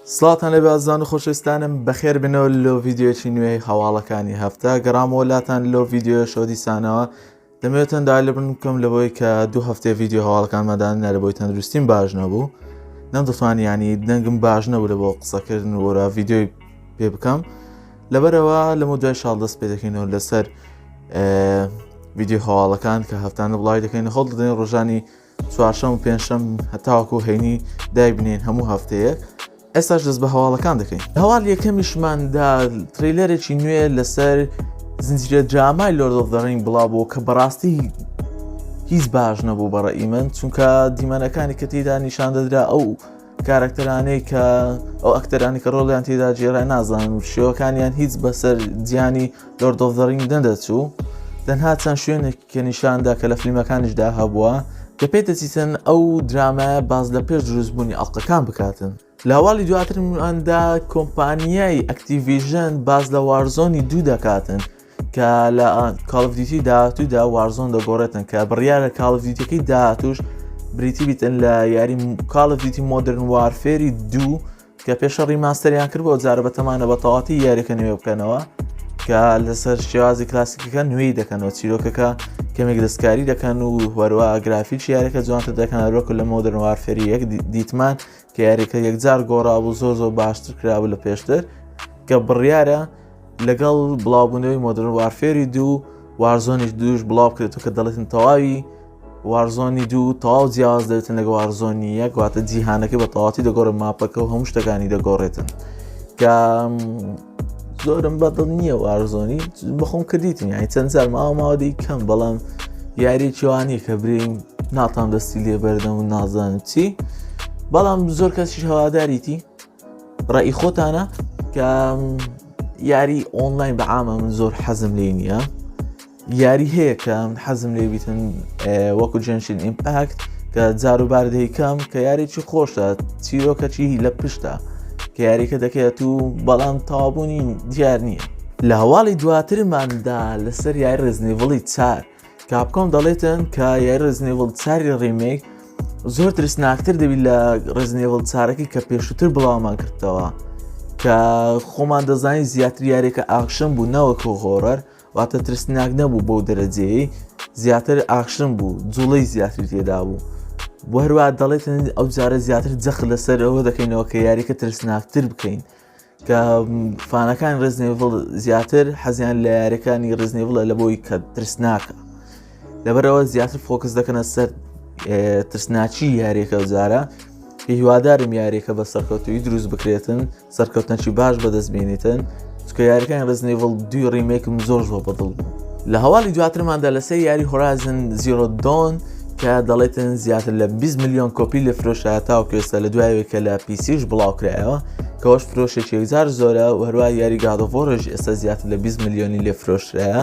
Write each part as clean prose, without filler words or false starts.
سڵاتان لە بازان و خۆشەویستانم بەخێر بنەوە لۆ ڤیدیۆیەکی نوێی هەواڵەکانی هەفتە گەڕامەوەلاتان لۆ ڤیدیۆ شۆ دیسانەوە دەمەوێتەن دای لە بن بکەم لەبەوەی کە 2 هەفتێ ڤیدیۆ هەواڵەکانمەدان نەرەبەوەی تەندروستیم باش نەبوو نەمدەتوانی ینی دەنگم باش نەبوو لە بۆ قسەکردن وەرە ڤیدیۆی پێ بکەم لەبەرەوە لەمە دوای شاڵ دەست پێ دەکەینەوە لەسەر ڤیدیۆ هەواڵەکان کە هەفتانە بڵاوی دەکەین هەڵ دەدەین ڕۆژانی چوارشەم و پێنجشەم هەتاوەکو هەینی دای بنێن هەموو هەفتەیەک ئێستاش دەست بە هەواڵەکان دەکەین هەواڵ یەکەمیشماندا ترێلەرێکی نوێ لەسەر زنجیرە درامای لۆرد ئۆف دە ڕینگ بڵاوبووە کە بەڕاستی هیچ باش نەبوو بەڕێی من چونکە دیمەنەکانی کە تێدا نیشان دەدرا ئەو کارکتەرانەی کە ئەو ئەکتەرانی کە ڕۆڵیان تێدا جێڕای نازانن و شێوەکانیان هیچ بەسەر جیانی لۆرد ئۆف دە ڕینگ نەدەچوو تەنها چەند شوێنێک کە نیشاندا کە لە فیلمەکانیشدا هەبووە کە پێدەچیتن ئەو درامایە باز لە پێش دروستبوونی ئەڵقەکان بکاتن لە هەواڵی دواترماندا کۆمپانیای ئەکتیڤیژن باز لە وارزۆنی 2 دەکاتن کە لە کاڵ ئۆف دیوتی داهاتوودا وارزۆن دەگۆڕێتن کە بڕیارە کاڵ ئۆف دیوتیەکەی داهاتووش بریتی بیتن لە یاری کاڵ ئۆف دیوتی مۆدرن وارفێری 2 کە پێشە ڕیماستەریان کردبەوە جارە بەتەمانە بە تەواتی یاریەکە نوێ بکەنەوە کە لەسەر شێوازی کلاسیکەکە نوێی دەکەنەوە چیرۆکەکە کەمێک دەستکاری دەکەن و وەروە گرافیک یاریەکە جوانتر دەکەن ڕۆکو لە مۆدرن وارفێری 1 دیتمان کە یاریەکە یەکجار گۆڕابوو زۆر باشتر کرابوو لە پێشتر کە بڕیارە لەگەڵ بڵاوبوونەوەی مۆدرن وارفێری 2 وارزۆنیش دووش بڵاو بکرێتەوە کە دەڵێتن تەواوی وارزۆنی 2 تەواو جیاواز دەبێتن لەگە وارزۆنی 1 واتە جیهانەکەی بە تەواتی دەگۆڕێت ماپەکە و هەموو شتەکانی دەگۆڕێتن کە زۆرم بەدڵ نییە وارزۆنی بەخۆم کردیتم یانی چەند جار ماوەدەی کەم بەڵام یاریی وانەیە کە برین ناتان دەستی لێ بەردەم و نازانم چی بەڵام زۆر کەسیش هەواداریتی ڕای خۆتانە کە یاری ئۆنلاین بەعامە من زۆر حەزم لێ نییە یاری هەیە کە حەزم لێ بیتن وەکو جەنشین ئیمپاکت کە جاروبار دەیکەم کە یاریی خۆشە چیرۆکەچی لە پشتە کە یاریکە دەکەێت و بەڵام تەوابوونی دیار نییە لە هەواڵی دواترماندا لەسەر یاری ڕزنیڤڵی 4 کاپکۆم دەڵێتن کە یاری ڕزنیڤڵ 4 ڕیمێک زۆر ترسناکتر دەبیت لە ڕزنیڤڵ 4ەکەی کە پێشووتر بڵاومان کردەوە کە خۆمان دەزانین زیاتر یاریەکە ئاکشن بوو نەوەکو هۆرەر واتە ترسناک نەبوو بۆ دەرەجەیەی زیاتر ئاکشن بوو جوڵەی زیاتر تێدا بوو بۆ هەروە دەڵێتن ئەو جارە زیاتر جەخ لەسەر ئەوە دەکەینەوە کە یاریکە ترسناکتر بکەین کە فانەکان ڕزنیڤڵ زیاتر حەزیان لە یاریەکانی ڕزنیڤڵە لە بۆی کە ترسناکە لەبەرەوە زیاتر فۆکس دەکەنە سەر ترسناچی یاریەکە جارە هیوادارم یاریەکە بە سەرکەوتوی دروست بکرێتن سەرکەوتنەکی باش بەدەستبێنیتن چکە یاریەکانی ڕزنیڤڵ 2 ڕیمێکم زۆر بەدڵ بوو لە هەواڵی دواترماندا لەسەر یاری هۆرایزن زیرۆ دۆن کە دەڵێتن زیاتر لە 20 میلیۆن کۆپی لە فرۆشە تاو کێستا لە دوایەوەی کە لە پیسیش بڵاوکرایەوە کەەوەش فرۆشێکی یەکجار زۆرە و هەروە یاری گادۆڤۆرژ ئێستا زیاتر لە 20 میلیۆنی لێ فرۆشرایە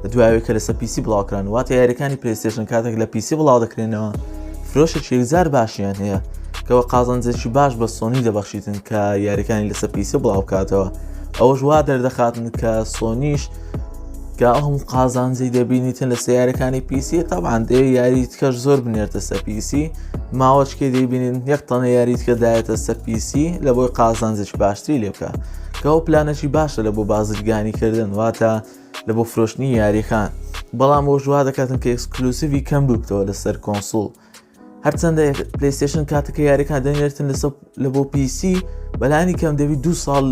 لە دوایەوەی کە لەسەر پیسی بڵاوکران واتە یاریەکانی پلەیستێشن کاتێک لە پیسی بڵاو دەکرێنەوە فرۆشێکی یەکجار باشیان هەیە کەەوە قازانجێکی باش بە سۆنی دەبەخشیتن کە یاریەکانی لەسەر پیسی بڵاو بکاتەوە ئەوەش وا دەردەخاتن کە سۆنیش کە ئەوم قازانجی دەبینیتن لە سیارەکانی پیسی تاوان دێ یاری تکەش زۆر بنێرتە سەر پیسی ماوەچکێ دەیبینین یەک تەنە یاری تکە دایێتە سەر پیسی لە بۆی قازانجێکی باشتری لێ بکە کە ئەو پلانەکی باشە لە بۆ بازرگانی کردن واتە لە بۆ فرۆشتنی یاریەکان بەڵام ئەوە ژوا دەکاتن کە ئێکسکلوسیڤی کەم بکتەوە لەسەر کۆنسۆڵ هەرچەندە پلەیستێشن کاتەکە یاریەکان دەنێرتن لە بۆ پیسی بەلانی کەم دەبی 2 ساڵ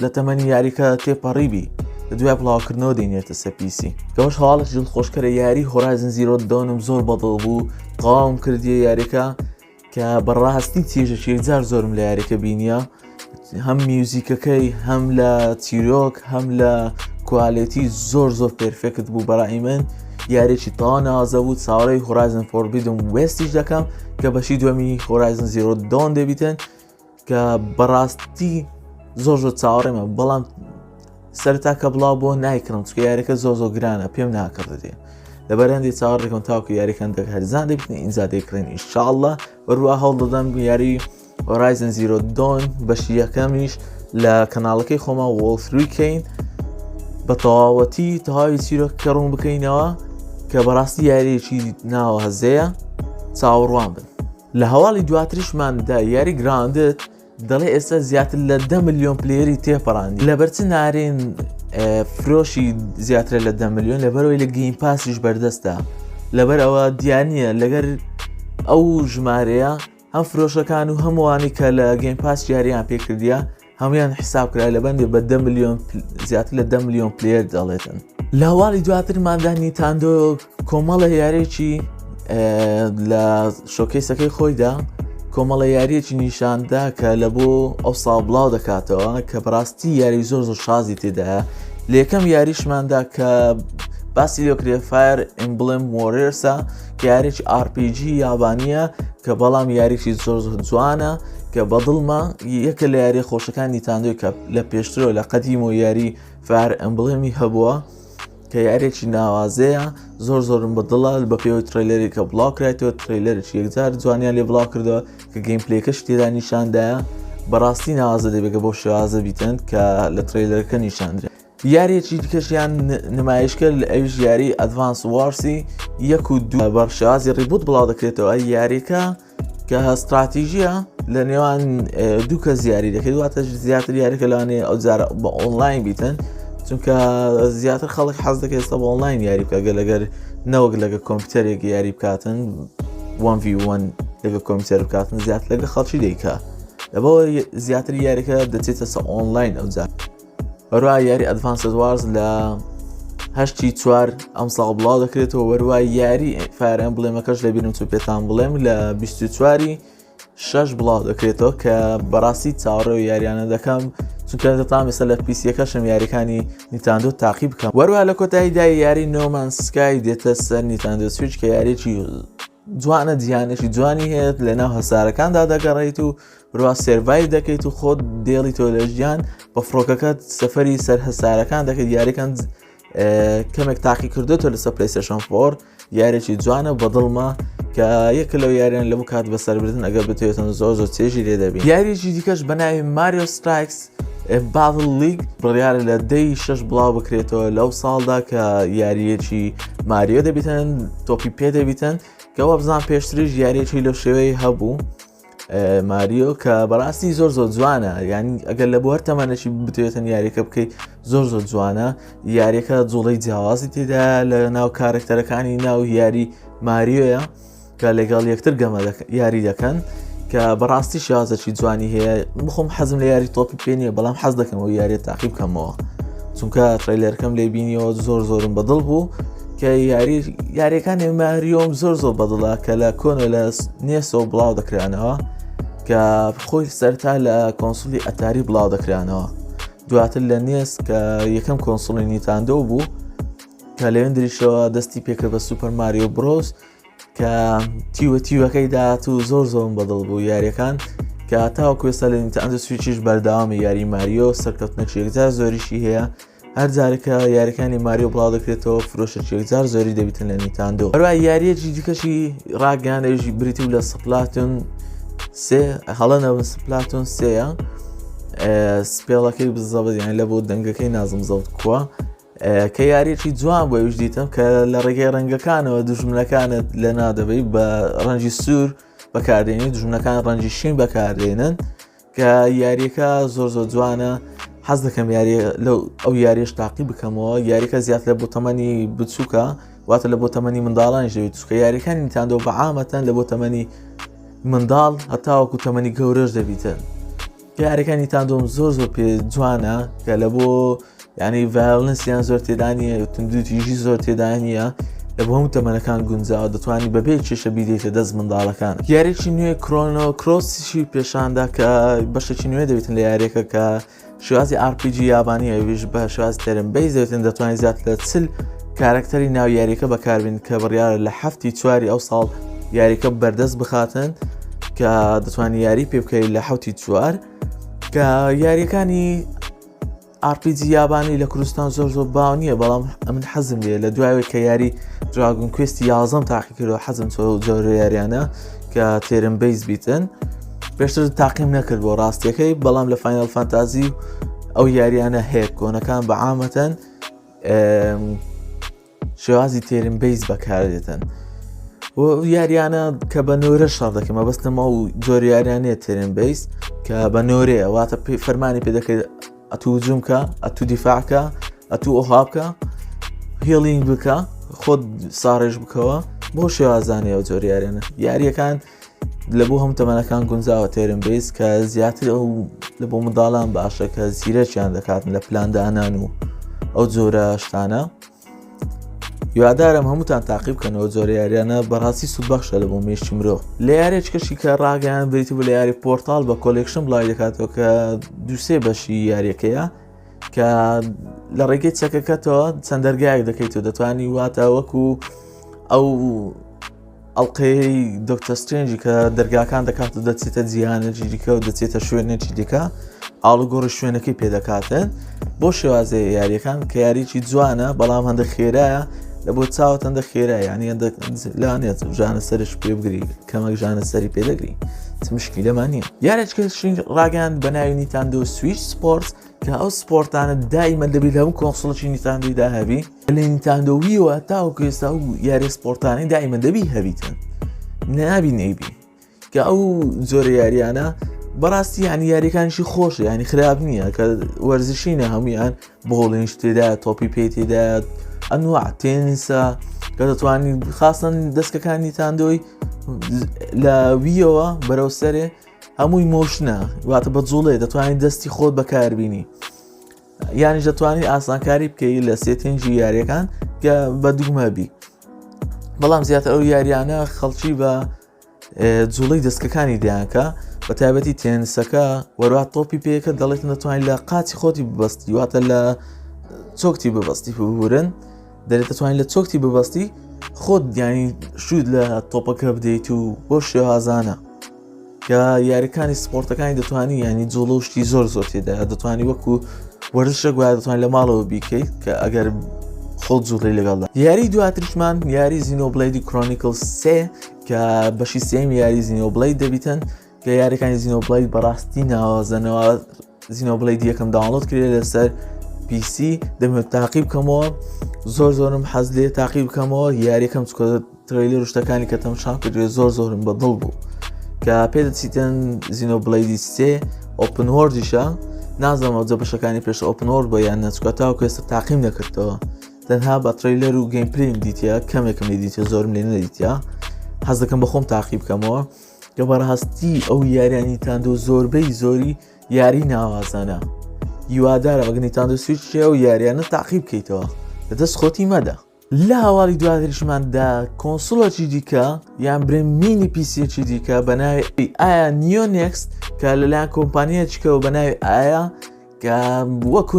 لە تەمەنی یاریکە تێپەڕیبی لە دوای بڵاوکردنەوە دەینێتە سەر پیسی کەەوەش هەواڵش دڵخۆشکەرە یاری هۆرایزن زیرۆ دۆنم زۆر بەدڵ بوو قاوم کردیە یاریەکە کە بەڕاستی چێژێکی یەکجار زۆرم لە یاریەکە بینیە هەم میوزیکەکەی هەم لە چیرۆک هەم لە کوالیتی زۆر پێرفێکت بوو بەڕای من یاریێکی تەواو ناوازە بوو چاوەڕێی هۆرایزن فۆربیدم وێستیش دەکەم کە بەشی دووەمی هۆرایزن زیرۆ دۆن دەبیتن کە بەڕاستی زۆر چاوەڕێمە بەڵام سەرتا کە بڵاو بۆ نایکڕم چکە یاریەکە زۆر گرانە پێم ناکردێ لەبەرەندی چاوەڕێکم تاوکو یاریەکان هەرزان دەبیتن ئینجا دەیکڕین ئینشاءڵڵا وەروە هەوڵ دەدەم یاری هۆرایزن زیرۆ دۆن بەشی یەکەمیش لە کەناڵەکەی خۆما وۆڵ3کەین بە تەواوەتی تەواوی چیرۆکە ڕوون بکەینەوە کە بەڕاستی یاریەکی ناوە هەزەیە چاوەڕوان بن لە هەواڵی دواتریشماندا یاری گراوندت دەڵێ ئێستا زیاتر لە 10 ملیۆن پلێری تێپەڕاندی لەبەرچ نارێن فرۆشی زیاترە لە 10 ملیۆن لەبەرەوەی لە گەیم پاسیش بەردەستە لەبەر ئەوە دیانە لەگەر ئەو ژمارەیە هەم فرۆشەکان و هەمووانی کە لە گەیم پاس یاریان پێکردیە هەمویان حساب کرا لە بەندێ بە 10 ملیۆن زیاتر لە 10 ملیۆن پلێر دەڵێتن. لە هەواڵی دواترماندا نیتاندۆ کۆمەڵە یاریێکی لە شۆکەیسەکەی خۆیدا کۆمەڵە یاریەکی نیشاندا کە لە بۆ ئەو ساڵ بڵاو دەکاتەوە کە بەڕاستی یاری زۆر شازی تێدایە. لە یەکەم یاریشماندا کە باسی لێکرێ فایر ئیمبلم وۆریرسە کە یاریی RPG یابانیە کە بەڵام یاریی زۆر جوانە کە بەدڵمە یەکە لە یاری خۆشەکان نیتاندۆی کە لە پێشترەوە لە قەدیم و یاری فایر ئیمبلمی هەبووە کە یارێکی ناوازەیە زۆرم بەدڵە بە پێوەی ترەیلەری کە بڵاو کرایەوە ترەیلەرێکی یەکجار جوانیان لێ بڵاو کردەوە کە گەیم پلێکەش تێدا نیشاندایە بەڕاستی ناوازە دەبێتە بۆ شێوازە بیتن کە لە ترەیلەرەکە نیشاندرێت. یاریەکی دیکەشیان نمایشکرد لە ئەویش یاری ئەدڤانس وارسی 1 و 2 بەرشێوازی ڕیبوت بڵاو دەکرێتەوە. یاریەکە کە استراتیژیە لە نێوان دوو کەس یاری دەکرێت واتە زیاتر یاریکە لەوانەیە ئەو جارە بە ئۆنلاین بیتن چونکە زیاتر خەڵک حەز دەکەێت ئێستا بە ئۆنلاین یاری بکە لەگەر نەوەک لەگە کۆمپیوتەرێک یاری بکاتن 1v1 لەگە کۆمپیوتەر بکاتن زیاتر لەگە خەڵکی دەیکا لەبەوە زیاتر یاریەکە دەچێتە سە ئۆنلاین ئەو جار. وەروای یاری ئەدڤانسد وارز لە 8/4 ئەم ساڵ بڵاو دەکرێتەوە. وەروای یاری فایر ئەمبلێمەکەش لە بیرم تو پێتان بڵێم لە 24 6 بڵاو دەکرێتەوە کە بەڕاستی چاوەڕێ یاریانە دەکەم چونکە دەتام ئێستا لە پیسیەکەشم یاریەکانی نیتاندۆ تاقی بکەم. وەروە لە کۆتاییدا یاری نۆمان سکای دێتە سەر نیتاندۆ سویچ کە یاریێکی جوانە دیانێکی جوانی هەیە لە ناو هەسارەکاندا دەگەڕێیت و بڕوا سێڤایڤ دەکەیت و خۆت دێڵی تۆ لە ژیان بە فڕۆکەکەت سەفەری سەر هەسارەکان دەکەیت. یاریەکان کەمێک تاقی کردوێتەوە لەسەر پلەیستێشن 4 یارێکی جوانە بەدڵمە کە یەکە لەو یاریان لەمو کات بەسەربردن ئەگەر بتوێتن زۆر چێژی لێ دەبین. یاریێکی دیکەش بە ناوی ماریۆ سترایکس باتڵ لیگ بڕیارە لە 6 بڵاو بکرێتەوە لەو ساڵدا کە یاریەکی ماریۆ دەبیتن تۆپی پێ دەبیتن کە وە بزان پێشتریش یاریەکی لەو شێوەی هەبوو ماریۆ کە بەڕاستی زۆر جوانە یانی ئەگەر لە بۆ هەر تەمانەشی بتوێتن یاریەکە بکەیت زۆر جوانە. یاریەکە جوڵەی جیاوازی تێدا لە ناو کارکتەرەکانی ناو یاری ماریۆیە کە لەگەڵ یەکتر گەمە یاری دەکەن کە بەڕاستی شازەکی جوانی هەیە. بخۆم حەزم لە یاری تۆپی پێ نییە بەڵام حەز دەکەمەوە یاری تاقی بکەمەوە چونکە ترەیلەرەکەم لێ بینیەوە زۆرم بەدڵ بوو کە یاریەکانی ماریۆم زۆر بەدڵە کە لە کۆنە لە نێسەوە بڵاو دەکرانەوە کە خۆی سەرتا لە کۆنسولی ئەتاری بڵاو دەکرانەوە دواتر لە نێس کە یەکەم کۆنسولی نیتاندۆ بوو کە لەوێندریشەوە دەستی پێکرد بە سوپەر ماریۆ برۆس کە تیوەکەی داات و زۆرم بەدڵ بوو یاریەکان کە تاوەکو ئێستا لە نیتاندۆ سویچیش بەردەوامی یاری ماریۆ سەرکەوتنەکی یەکجار زۆریشی هەیە. هەر جارێکە یاریەکانی ماریۆ بڵاو دەکرێتەوە فرۆشەکی یەکجار زۆری دەبیتن لە نیتاندۆ. هەروای یاریەکی دیکەشی ڕاگەیانەوێژی بریتی و لە سپلاتون 3 هەڵەنەوە سپلاتون 3 سپێڵەکەی بزەبەت یان لە بۆ دەنگەکەی نازم زەوت کووە کە یاریەکی جوان بۆ ئەوش دیتم کە لە ڕێگەی ڕەنگەکانەوە دوژمنەکانت لە نادەبەی بە ڕەنجی سوور بەکاردێنی دوژمنەکان ڕەنجی شین بەکاردێنن کە یاریەکە زۆر جوانە. حەز دەکەم ئەو یاریش تاقی بکەمەوە. یاریەکە زیات لە بۆ تەمەنی بچووکە واتە لە بۆ تەمەنی منداڵانیش دەوێت چونکە یاریەکانی نیتاندۆ بەعامەتەن لە بۆ تەمەنی منداڵ هەتاوەکو تەمەنی گەورەش دەبیتن. یاریەکانی نیتاندۆم زۆر پێ جوانە کە لە بۆ ینی ڤایۆلەنسیان زۆر تێدا نیە تندوتیژی زۆر تێدا نیە لە بۆ هەموو تەمەنەکان گونجاوە دەتوانانی بەبێ کێشە بیدێتە دەست منداڵەکان. یاریێکی نوێ کرۆنۆ کرۆسیشی پێشاندا کە بەشێکی نوێ دەبێتن لە یاریەکە کە شێوازی RPG یابانی ئەویش بە شێوازی تەرم بەیز دەبێتن دەتوانین زیات لە 40 کارکتەری ناو یاریەکە بەکاربین کە بڕیارە لە 7/4 ئەو ساڵ یاریەکە بەردەست بخاتن کە دەتوانانی یاری پێ بکەیت لە 7/4 کە یاریەکانی RPG یابانی لە کوردستان زۆر باو نییە بەڵام من حەزم لێ لە دوایەوەی کە یاری دراگۆن کوێستی 11 تاقی کردەوە حەزم جۆرە یاریانە کە تێرم بەیز بیتن پێشتر تاقیم نەکرد بۆ ڕاستیەکەی بەڵام لە فاینەل فانتازی ئەو یاریانە هەیە کۆنەکان بەعامەتەن شێوازی تێرم بەیز بەکاردێتن. و یاریانە کە بە نۆرە شەڕ دەکەم مەبەستمە و جۆر یاریانەیە تێرن بیس کە بە نۆرەیە واتە فەرمانی پێ دەکەیت ئەتوو جومکە ئەتوو دیفاعکە ئەتوو ئۆهابکە هێڵینگ بکە خۆت ساڕێژ بکەوە بۆ شێوازانەیە و جۆر یاریانە یاریەکان لە بۆ هەم تەمەنەکان گونجاوە تێرن بیس کە زیاتر ئەو لە بۆ منداڵان باشە کە زیرەکیان دەکاتن لە پلاندانان و ئەو جۆرە شتانە یوادارم هەمووتان تاقیب بکەنەوە جۆرە یاریانە بەڕاستی سوودبەخشە لە بۆ مێشتی مرۆڤ لە یاریەکەشی کە ڕاگەیان بریتی بوو لە یاری پۆرتال بە کۆلێکشن بڵاو دەکاتەوە کە دووسێ بەشی یاریەکەیە کە لە ڕێگەی چەکەکەتەوە چەند دەرگایەک دەکەیتەوە دەتوانی واتە وەکو ئەو ئەڵقەی دکتۆر سترێنجی کە دەرگاکان دەکاتە دەچێتە جیهانێکی دیکە و دەچێتە شوێنێکی دیکە ئاڵوگۆڕی شوێنەکەی پێدەکاتن بۆ شێوازەیە یاریەکان کە یاریی جوانە بەڵام هەندە خێرایە لە بۆ چاوت هەندە خێرای ینی لانێت ژانە سەرش پێ بگری کەمەک ژانە سەری پێدەگری مشکی لەمان نییە یارێککەشین ڕاگەیان بە ناوی نیتاندۆ سویچ سپۆرت کە ئەو سپۆرتانە دایمە دەبێت هەموو کۆنسڵی نیتاندۆیدا هەبی لە نیتاندۆویەوە تاوەکو ئێستا و یاری سپۆرتانی دایمە دەبی هەبیتن نابی نەیبی کە ئەو جۆرە یاریانە بەڕاستی ینی یاریەکانیشی خۆشە ینی خراپ نییە کە وەرزشینە هەمویان بۆڵنج تێدا تۆپی پێ تێدا ئەنواع تێنیسە کە دەتوانین خاستن دەستکەکانی تاندۆی لە ویەوە بەرەو سەرێ هەمووی مۆشنە واتە بە جوڵێ دەتوانین دەستی خۆت بەکاربینی یانیش دەتوانین ئاسانکاری بکەی لە سێتێنجی یاریەکان کە بە دوگمەبی بەڵام زیاتر ئەو یاریانە خەڵکی بە جوڵەی دەستکەکانی دیانکە بە تایبەتی تێنسەکە وەروە تۆپی پێەکە دەڵێت دەتوانین لە قاچی خۆتی ببەستی واتە لە چۆکتی ببەستی ببورن دەرێت دەتوانین لە چۆکتی ببەستی خۆت دیانی شود لە تۆپەکە بدەیت و بۆ شێوازانە کە یاریەکانی سپۆرتەکانی دەتوانی ینی جوڵە و شتی زۆر زۆر تێدا دەتوانی وەکو وەرزشە گویا دەتوانین لە ماڵەوە بیکەیت کە ئەگەر خۆت جوڵی لەگەڵدا یاری دواتریشمان یاری زینۆبلیدی کرۆنیکل 3 کە بەشی سێم یاری زینۆبلید دەبیتن کە یاریەکانی زینۆبلید بەڕاستی ناوازەنەوە زینۆبلید یەکەم داونلۆد کرێت لەسەر PC دەمێت تاقیب بکەمەوە زۆرم حەز لێ تاقیب بکەمەوە یاریەکەم چکۆ ترێلەر شتەکانی کە تەماشا کردوێت زۆرم بەدڵ بوو کە پێدەچیتن زینۆبلیدی 3 ئۆپن وۆردیشە نازەمەوە جە بەشەکانی پێش ئۆپن وۆرد بە یان نەچکە تاوەکو ئێستا تاقیم نەکردەوە تەنها بە ترێلەر و گەیمپلەیم دیتە کەمێکم لێ دیتە زۆرم لێ نەدیتە حەز دەکەم بە خۆم تاقیب بکەمەوە کە بەڕاستی ئەو یاریانی تاندۆ زۆربەی زۆری یاری ناوازانە یوادارە بەگەنی تاندۆ سویچ و یاریانە تاقیب بکەیتەوە لەدەست خۆتی مەدە لە هەواڵی دواتریشماندا کۆنسڵەکی دیکە یان برێن مینی پیسیەکی دیکە بە ناوی ئایا نیۆنێکست کە لەلایەن کۆمپانیەکەوە بە ناوی ئایا کە وەکو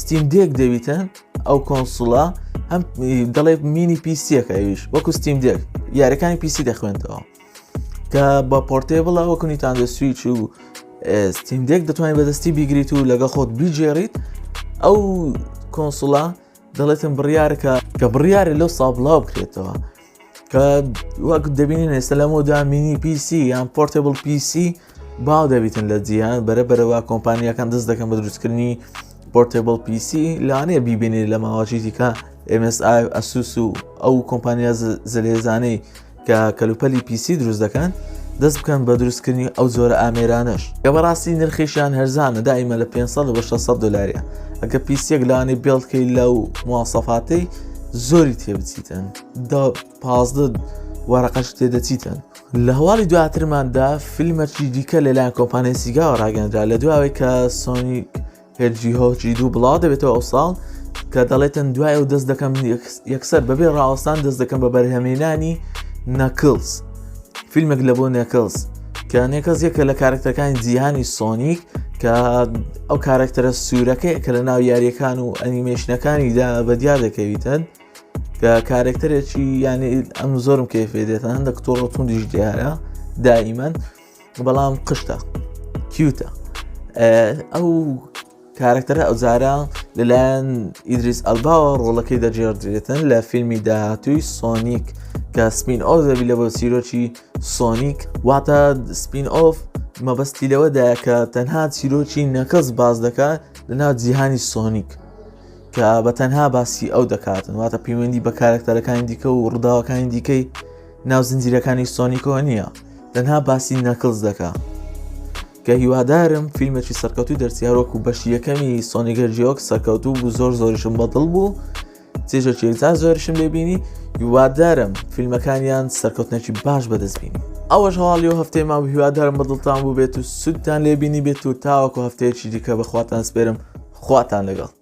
ستیم دێک دەویتن ئەو کۆنسڵە هەم دەڵێ مینی پیسیەکە ئەویش وەکو ستیم دێک یاریەکانی پیسی دەخوێنێتەوە کە بە پۆرتێبڵە وەکو نیتاندۆ سویچ و ستیم دێک دەتوانین بەدەستی بیگریت و لەگە خۆت بیجێڕیت ئەو کۆنسڵە دەڵێتن بڕیارەکە کە بڕیارە لەو سابڵاو بکرێتەوە کە وەک دەبینین ئێستا لەمەدا مینی PC یان پۆرتێبڵ PC باو دەبیتن لە جیهان بەرەبەرەوە کۆمپانیەکان دەست دەکەن بە دروستکردنی پۆرتێبڵ PC لەوانەیە بیبینێت لە ماوەژی دیکە MSI ئەسوس و ئەو کۆمپانیا زەلێزانەی کە کەلوپەلی PC دروست دەکەن دەست بکەن بە دروستکردنی ئەو زۆرە ئامێرانش کە بەڕاستی نرخیشیان هەرزانە دائیمە لە 500 بە 600 دلاریە ئەگە پیسێک لەوانەیە بێڵکەی لەو مواسەفاتەی زۆری تێبچیتن دا 15 وەرەقەش تێدەچیتن لە هەواڵی دواترماندا فیلمەکی دیکە لەلایەن کۆمپانیای سیگاوە ڕاگەاندرا لە دواوەی کە سۆنی هێرجیهۆجی دوو بڵاو دەبێتەوە ئەو ساڵ کە دەڵێتن دوای و دەست دەکەم یەکسەر بەبێ ڕاوەستان دەست دەکەم بە بەرهەمێنانی نەکڵز فیلمێک لە بۆ نێکلز کە نێکلز یەکە لە کارکتەرەکانی جیهانی سۆنیک کە ئەو کارکتەرە سوورەکەی کە لە ناو یاریەکان و ئەنیمێشنەکانیدا بەدیار دەکەویتن کە کارکتەرێکی یانی ئەم زۆرم کێفێ دێتن هەندێک تۆڕە توندیش دیارە دائیمەن بەڵام قشتە کیوتە ئەو کارکتەرە ئەوزارە لەلایەن ئیدریس ئەلباوە ڕۆڵەکەی دەجێڕدرێتن لە فیلمی داهاتووی سۆنیک کە سپین ئۆف دەبی لە بۆ چیرۆکی سۆنیک واتە سپین ئۆف مەبەستی لەوەدایە کە تەنها چیرۆکی نەکەس باز دەکات لە ناو جیهانی سۆنیک کە بە تەنها باسی ئەو دەکاتن واتە پەیوەندی بە کارکتەرەکانی دیکە و ڕووداوەکانی دیکەی ناو زنجیرەکانی سۆنیکەوە نییە، تەنها باسی نەکڵز دەکا کە هیوادارم فیلمێکی سەرکەوتوی دەرچیارۆک و بەشی یەکەمی سۆنیکە جیۆک سەرکەوتوو بوو، زۆریشم بەدڵ بوو، چێژەکی تا زۆریشم لێبینی. هیوادارم فیلمەکانیان سەرکەوتنێکی باش بەدەستبینی. ئەوەش هەواڵی و هەفتەی ما هیوادارم بەدڵتان بوو بێت و سودتان لێبینی بێت و تاوەکو هەفتەیەکی دیکە بەخواتان سپێرم. خواتان لەگەڵ.